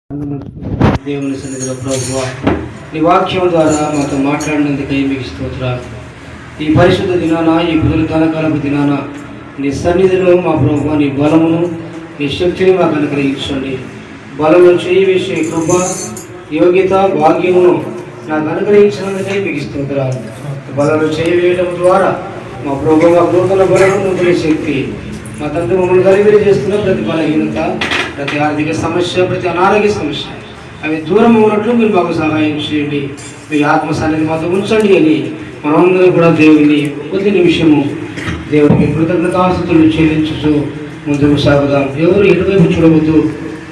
దేవుని సన్నిధిలో ప్రభువా, నీ వాక్యం ద్వారా మాతో మాట్లాడినందుకై మీకు స్తోత్రాలు. ఈ పరిశుద్ధ దినాన, ఈ పునరుత్థానకాలపు దినాన నీ సన్నిధిలో మా ప్రభువా నీ బలమును, నీ శక్తిని మాకు అనుగ్రహించండి. బలంలో చేయి వేసే కృప, యోగ్యత, భాగ్యమును నాకు అనుగ్రహించినందుకై మీకు స్తోత్రాలు. బలంలో చేయి వేయడం ద్వారా మా ప్రభువా మా నూతన బలము, నూతన శక్తి, మా తండ్రి మమ్మల్ని గలిబిలి చేస్తున్న ప్రతి బలహీనత, ప్రతి ఆర్థిక సమస్య, ప్రతి అనారోగ్య సమస్య అవి దూరం ఉన్నట్లు మీరు మాకు సహాయం చేయండి. మీ ఆత్మ సన్నిధి మాతో ఉంచండి అని మనమందరం కూడా దేవుని కొద్ది నిమిషము దేవునికి కృతజ్ఞతాస్తుతులు చెల్లించు ముందుకు సాగుదాం. ఎవరు ఎటువైపు చూడవద్దు,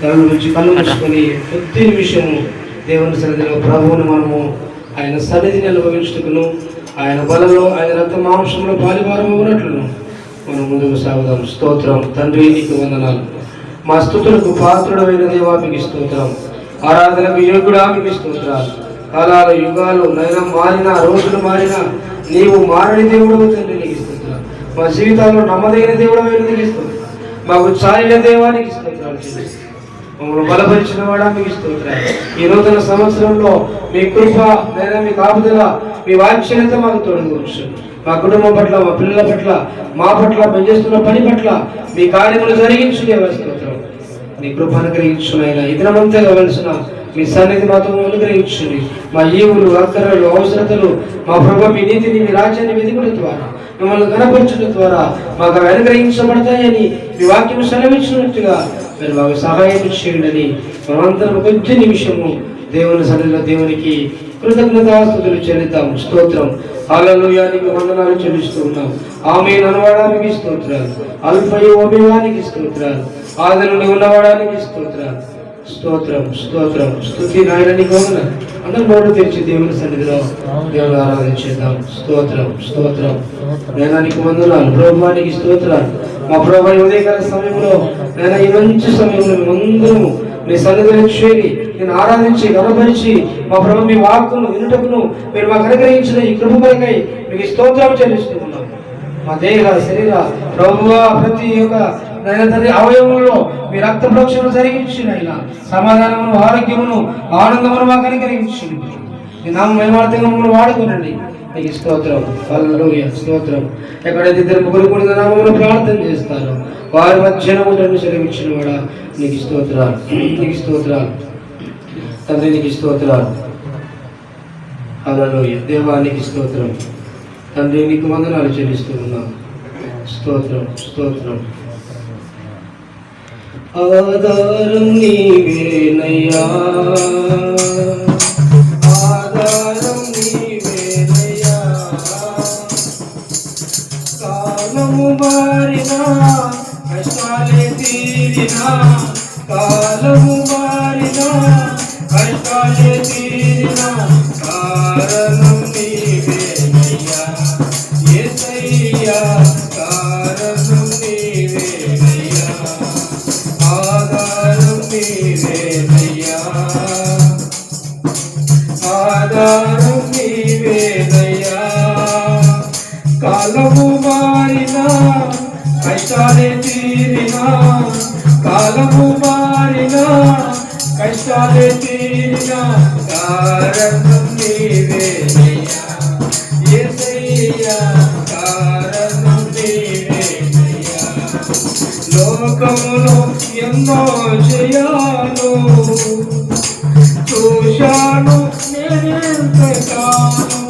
కళ్ళు నుంచి కళ్ళు మూసుకొని కొద్ది నిమిషము దేవుని సన్నిధిలో ప్రభువును మనము ఆయన సన్నిధిని అనుభవించుటకును, ఆయన బలలో, ఆయన రక్త మాంసంలో పాలివారం ఉన్నట్లును మనం ముందుకు సాగుదాం. స్తోత్రం. తండ్రి నీకు వందనాలు. మా స్తుతులకు పాత్రుడమైన దేవా మీకు స్తోత్రం. ఆరాధనకు యోగుడా మీకు స్తోత్రాలు. కాలాలు, యుగాలు నైనా మారినా, రోజులు మారినా నీవు మారని దేవుడు తండ్రి నీకు స్తోత్రాలు. మా జీవితాల్లో నమ్మదగిన దేవుడు నీకు స్తోత్రం. మాకు చాలిన దేవానికి స్తోత్రాలు. మమ్మల్ని బలపరిచిన వాడా మీకు స్తోత్రాలు. ఈ నూతన సంవత్సరంలో మీ కృప నైనా, మీ కాపుదల, మీ వాత్సల్యత మాకు తోడుకోవచ్చు. మా కుటుంబం పట్ల, మా పిల్లల పట్ల, మా పట్ల, మేము చేస్తున్న పని పట్ల మీ కార్యములు జరిగించునే స్తోత్రం. మీ కృప అనుగ్రహించునైనా ఇతరమంతా కావలసిన మీ సన్నిధి మాతో అనుగ్రహించండి. మా ఈవులు, అక్కరలు, అవసరతలు మా ప్రభు మీ నీతిని, మీ రాజ్యాన్ని వెతుకుల ద్వారా, మిమ్మల్ని కనపరచడం ద్వారా మాకు అవి అనుగ్రహించబడతాయని మీ వాక్యం సెలవించినట్టుగా మీరు మాకు సహాయం చేయండి అని మనమందరం కొద్ది నిమిషము దేవుని సన్నిధిలో దేవునికి కృతజ్ఞతాస్తుతులు చెల్లిద్దాం. స్తోత్రం. హల్లెలూయా, నీకు వందనాలు చెల్లిస్తూ ఉన్నాం. ఆమేన్ అనవాడానికి స్తోత్రాలు. అల్ఫయు ఓమేగానికి స్తోత్రాలు. ఆది నుండి ఉన్నవాడానికి స్తోత్రాలు. స్తోత్రం, స్తోత్రం, స్తుతి నాయన నీకు వందనాలు. అందరూ నోటు తెరిచి దేవుని సన్నిధిలో దేవుని ఆరాధించేద్దాం. స్తోత్రం, స్తోత్రం. నేను నీకు వందనాలు. ప్రభువానికి స్తోత్రాలు. మా ప్రభు ఉదయకాల సమయంలో నేను ఈ మంచి సమయంలో మేమందరము మీ సన్నిధిలో చేరి నేను ఆరాధించి గణపరిచి మా ప్రభు మీ వాక్కును వినుటకును మీరు మాకు అనుగ్రహించిన ఈ కృప కొరకై మీకు స్తోత్రాలు చెల్లిస్తూ ఉన్నాం. మా దేహ శరీర ప్రభువా ప్రతి ఒక్క తండ్రి అవయవంలో మీ రక్త ప్రోక్షణ జరిగించిన సమాధానమును, ఆరోగ్యమును, ఆనందమును మాకు అనుగ్రహించండి. మీ నామం మహిమార్థంగా మమ్మల్ని వాడుకోనండి. నీకు స్తోత్రం. హల్లెలూయా, స్తోత్రం. ఎక్కడైతే ఇద్దరు ముగ్గురు కూడిన నామములో ప్రార్థన చేస్తారో వారి మధ్యన ఉంటని సెలవిచ్చిన వాడా నీకు స్తోత్రాలు, నీకు స్తోత్రాలు తండ్రి, నీకు స్తోత్రాలు. హల్లెలూయా. దేవానికి స్తోత్రం. తండ్రి నీకు వందనాలు చెల్లిస్తూ ఉన్నాం. స్తోత్రం, స్తోత్రం. ఆధారం నీవేనయ్యా, ఆధారం నీవేనయ్యా. కాలము మారినా, కష్టాలే తీరినా, కాలము మారినా, కష్టాలే తీరినా, కారణం నీవేనయ్యా యేసయ్యా, కారణం నీవేనయ్యా. ఆధారం నీవేనయ్యా, ఆధారం నీవేనయ్యా. కాలము మారినా, కష్టాలే తీరినా, కాలము మారినా, కష్టాలే తీరినా, కారణం నీవేనయ్యా యేసయ్యా, కారణం నీవేనయ్యా. లోకములో ఎన్నో జయాలు చూశాను నేనెంతకాలం,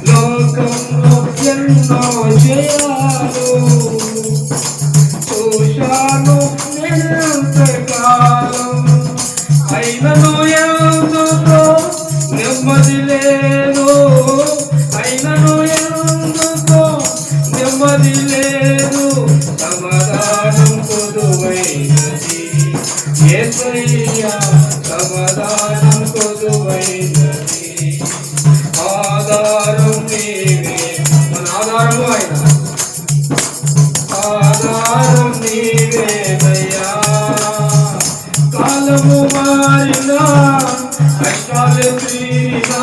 లోకంలో ఎన్నో జయాలు చూశాను నేనెంతకాలం. అయినను ఎందుకో నెమ్మది లేదు, అయినను ఎందుకో నెమ్మది లేదు, సమాధానం కొదువైనది యేసయ్యా, సమాధానం కొదువైనది. ఆధారం నీవే, మన ఆధారము ఆయన, ఆధారం నీవేనయ్యా. కాలము మారినా, కష్టాలు తీరినా,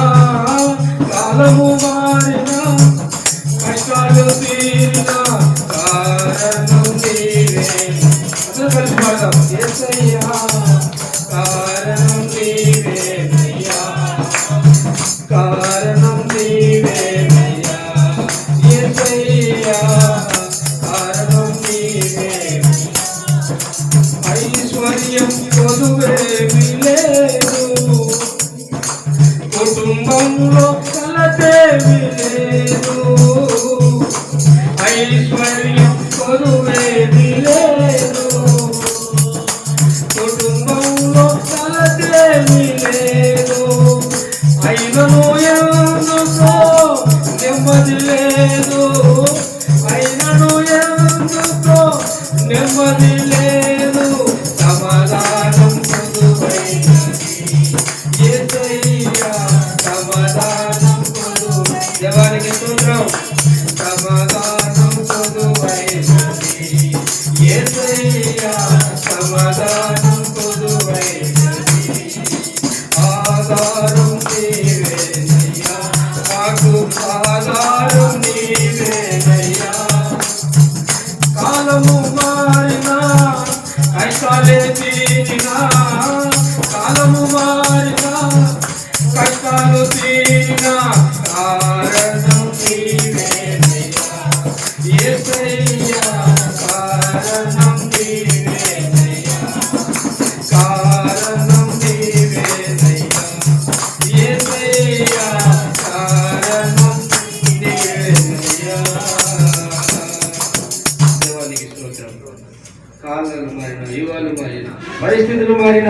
కాలము మారినా, కష్టాలు తీరినా, కారణం నీవే. అందరూ కలిసి పాడదాం. యేసయ్యా ఐశ్వర్యం కొదువేమీ లేదు, కుటుంబంలో కలతేమీ లేదు, ఐశ్వర్యం కొదువేమీ లేదు, కుటుంబంలో కలతేమీ లేదు, అయినను ఎందుకో నెమ్మది లేదు, అయినను ఎందుకో నెమ్మది లేదు, సమాధానం కొదువైనది యేసయ్యా, సమాధానం కొదువై దేవానికి స్తోత్రం, సమాధానం కొదువైనది యేసయ్యా, సమాధానం కొదువైనది, ఆధారం నీవేనయ్యా, మాకు ఆధారం నీవేనయ్యా, కాలము మారినా కష్టాలే తీరినా, కాలము మారినా కష్టాలు తీరినా, కారణం నీవేనయ్యా యేసయ్యా, కారణం నీవేనయ్యా, కారణం నీవేనయ్యా యేసయ్యా, కారణం నీవేనయ్యా. దేవానికి స్తోత్రం. కాలాలు మారిన, యుగాలు మారిన, పరిస్థితులు మారిన,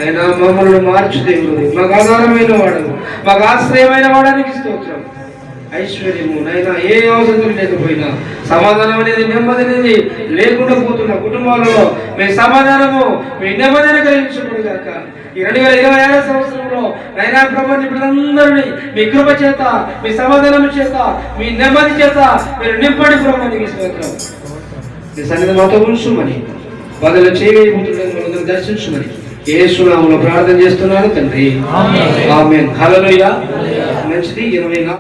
అయినా మమ్మల్ని మార్చు దేవుడు, మాకు ఆధారమైన వాడు, మాకు ఆశ్రయమైన వాడానికి స్తోత్రం. ఐశ్వర్యము నైనా ఏ అవసరం లేకపోయినా, సమాధానం అనేది నెమ్మది అనేది లేకుండా పోతున్న కుటుంబాలలో మీ సమాధానము మీ నెమ్మదిని కలిగించుకుని కాక ఈ 2026 సంవత్సరంలో నైనా ప్రభుత్వ బిడ్డలందరినీ మీ కృప చేత, మీ సమాధానం చేత, మీ నెమ్మది చేత మీరు నింపడి ప్రభుత్వానికి స్తోత్రం. మీ సన్నిధి మాతో ఉంచుమని, బదులు చేయబోతుండగా దర్శించుమని యేసు నామములో ప్రార్థన చేస్తున్నాను తండ్రి, ఆమేన్. హల్లెలూయా. మంచిది. 24